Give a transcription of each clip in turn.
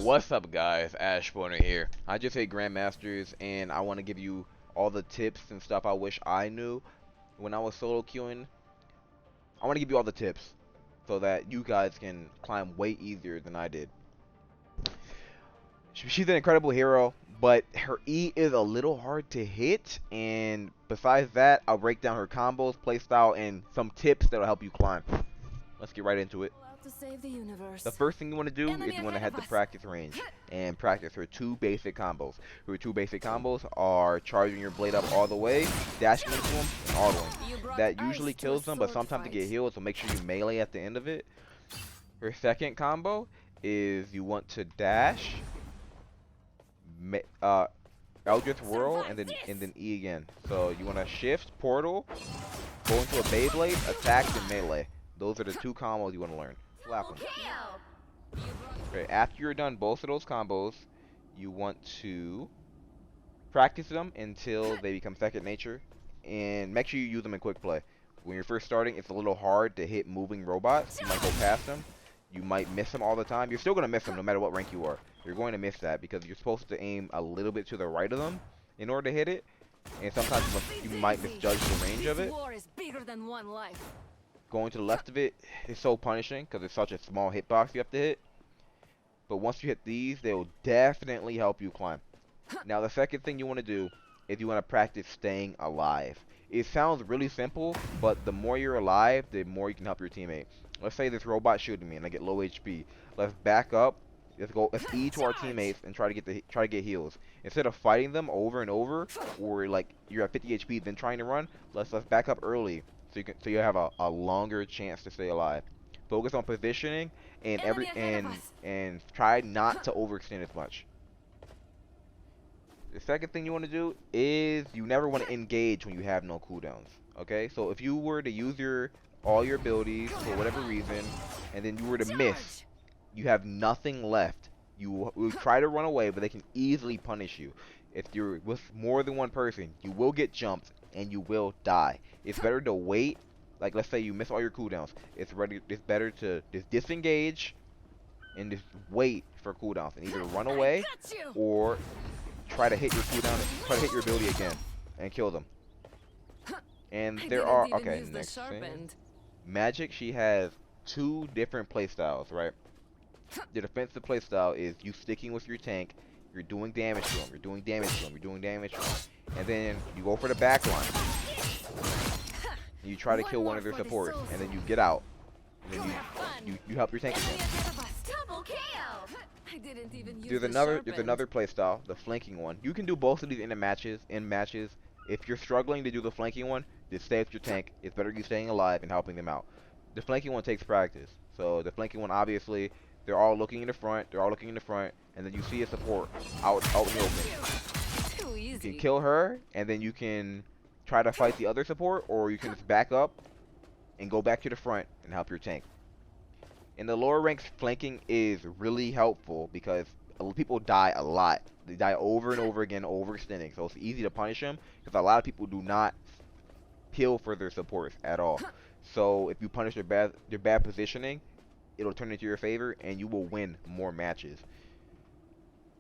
What's up, guys? Ash Spawner here. I just hit Grandmasters, and I want to give you all the tips and stuff I wish I knew when I was solo queuing. I want to give you all the tips so that you guys can climb way easier than I did. She's an incredible hero, but her E is a little hard to hit, and besides that, I'll break down her combos, playstyle, and some tips that'll help you climb. Let's get right into it. To save the universe. The first thing you want to do is you want to head to practice range and practice her two basic combos. Her two basic combos are charging your blade up all the way, dashing into them, and autoing. That usually kills them, but sometimes they get healed, so make sure you melee at the end of it. Her second combo is you want to dash, Eldritch Whirl, and then E again. So you want to shift, portal, go into a Beyblade, attack, and melee. Those are the two combos you want to learn. Slap them. Okay, after you're done both of those combos, you want to practice them until they become second nature, and make sure you use them in quick play. When you're first starting, it's a little hard to hit moving robots. You might go past them. You might miss them all the time. You're still going to miss them no matter what rank you are. You're going to miss that because you're supposed to aim a little bit to the right of them in order to hit it, and sometimes you might misjudge the range of it. Going to the left of it is so punishing because it's such a small hitbox you have to hit. But once you hit these, they will definitely help you climb. Now, the second thing you want to do is you want to practice staying alive. It sounds really simple, but the more you're alive, the more you can help your teammate. Let's say this robot shooting me and I get low HP. Let's back up. Let's E to our teammates and try to get heals. Instead of fighting them over and over, or like you're at 50 HP then trying to run, let's back up early. So you have a longer chance to stay alive. Focus on positioning and try not to overextend as much. The second thing you want to do is you never want to engage when you have no cooldowns. Okay, so if you were to use all your abilities for whatever reason, and then you were to miss, you have nothing left. You will try to run away, but they can easily punish you. If you're with more than one person, you will get jumped and you will die. It's better to wait. Like, let's say you miss all your cooldowns. It's better to just disengage and just wait for cooldowns and either run away or try to hit your cooldown, try to hit your ability again and kill them. And there are next thing. Magik, she has two different playstyles, right? The defensive playstyle is you sticking with your tank. You're doing damage to them, you're doing damage to them, you're doing damage to them. And then you go for the back line. You try to kill one of their supports, and then you get out. And then you help your tank again. There's another playstyle, the flanking one. You can do both of these in matches. If you're struggling to do the flanking one, just stay with your tank. It's better you staying alive and helping them out. The flanking one takes practice. So the flanking one, obviously, they're all looking in the front, and then you see a support out in the open. You can kill her, and then you can try to fight the other support, or you can just back up and go back to the front and help your tank. In the lower ranks, flanking is really helpful because people die a lot. They die over and over again, overextending. So it's easy to punish them because a lot of people do not heal for their supports at all. So if you punish their bad positioning, it'll turn into your favor and you will win more matches.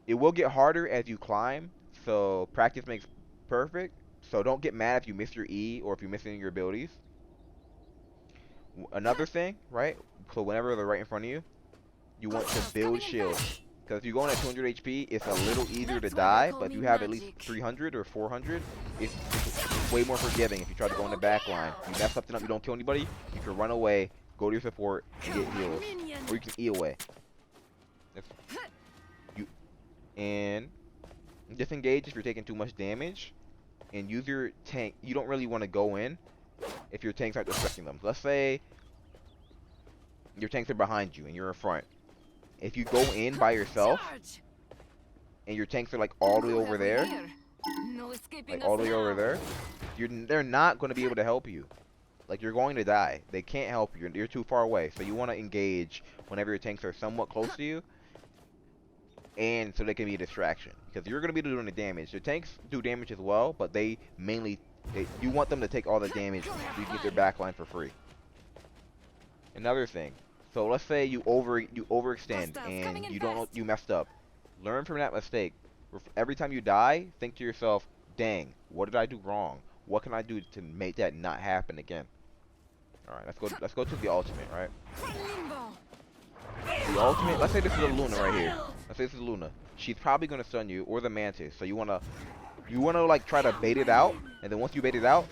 It will get harder as you climb, so practice makes perfect. So don't get mad if you miss your E or if you miss any of your abilities. Another thing, right? So whenever they're right in front of you, you want to build shields. Because if you're going at 200 HP, it's a little easier to die, but if you have at least 300 or 400, it's way more forgiving if you try to go in the back line. You mess something up, you don't kill anybody, you can run away, go to your support, and get heals. Or you can E away. And disengage if you're taking too much damage. And use your tank. You don't really want to go in if your tanks aren't affecting them. Let's say your tanks are behind you and you're in front. If you go in by yourself and your tanks are like all the way over there, they're not going to be able to help you. Like, you're going to die. They can't help you. You're too far away. So you want to engage whenever your tanks are somewhat close to you, and so they can be a distraction because you're going to be doing the damage. Your tanks do damage as well, but you want them to take all the damage so you can get their backline for free. Another thing, so let's say you overextend and you messed up. Learn from that mistake. Every time you die, think to yourself, dang, what did I do wrong? What can I do to make that not happen again? Alright, let's go to the ultimate, right? The ultimate, let's say this is a Luna right here. Let's say this is Luna. She's probably gonna stun you, or the Mantis. So you wanna like try to bait it out, and then once you bait it out,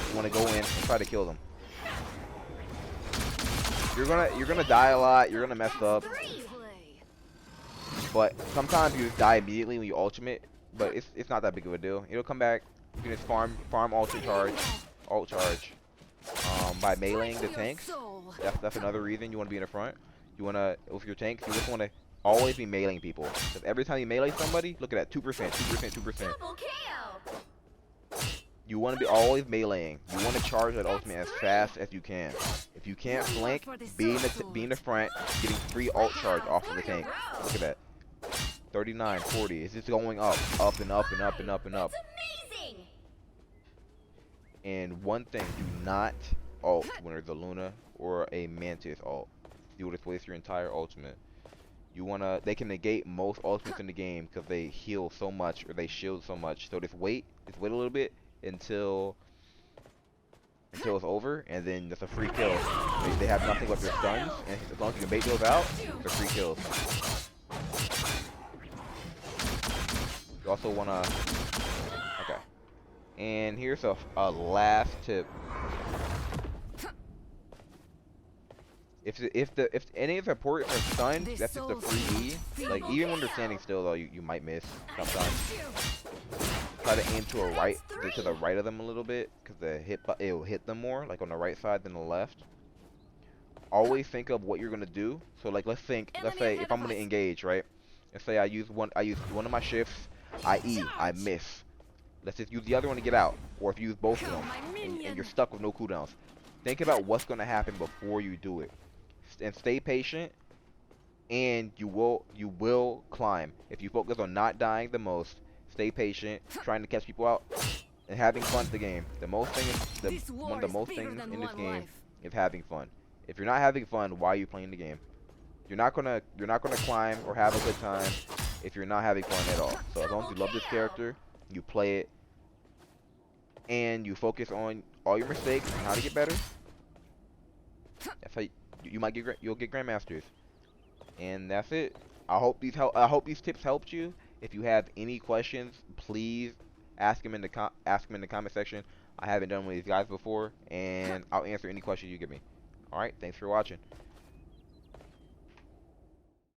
you wanna go in and try to kill them. You're gonna die a lot, you're gonna mess up. But sometimes you just die immediately when you ultimate, but it's not that big of a deal. It'll come back. You can just farm ult charge by meleeing the tanks. That's another reason you want to be in the front. You want to, with your tanks, you just want to always be meleeing people. Because every time you melee somebody, look at that, 2%, 2%, 2%. You want to be always meleeing. You want to charge that ultimate as fast as you can. If you can't flank, be in the front, getting free ult charge off of the tank. Look at that. 39, 40. It's just going up and up and up and up and up. And one thing, do not ult when there's a Luna or a Mantis ult. You will just waste your entire ultimate. They can negate most ultimates in the game because they heal so much or they shield so much. So just wait a little bit until it's over, and then it's a free kill. They have nothing but their stuns, and as long as you can bait those out, they're free kills. You also wanna, okay. And here's a last tip. If any of the ports are stunned, that's just a free E. Like even when they're standing still though, you might miss sometimes. Try to aim to the right of them a little bit, because it'll hit them more, like on the right side than the left. Always think of what you're gonna do. So like let's say if I'm gonna engage, right? Let's say I use one of my shifts, I E, I miss. Let's just use the other one to get out. Or if you use both of them and you're stuck with no cooldowns. Think about what's gonna happen before you do it. And stay patient, and you will climb. If you focus on not dying the most, stay patient, trying to catch people out, and having fun with the game. One of the most things in this game is having fun. If you're not having fun, why are you playing the game? You're not gonna climb or have a good time if you're not having fun at all. So as long as you love this character, you play it, and you focus on all your mistakes and how to get better. That's how you'll get grandmasters. And that's it. I hope these tips helped you. If you have any questions, please ask them in the comment section. I haven't done one of these guys before, and I'll answer any questions you give me. All right, thanks for watching.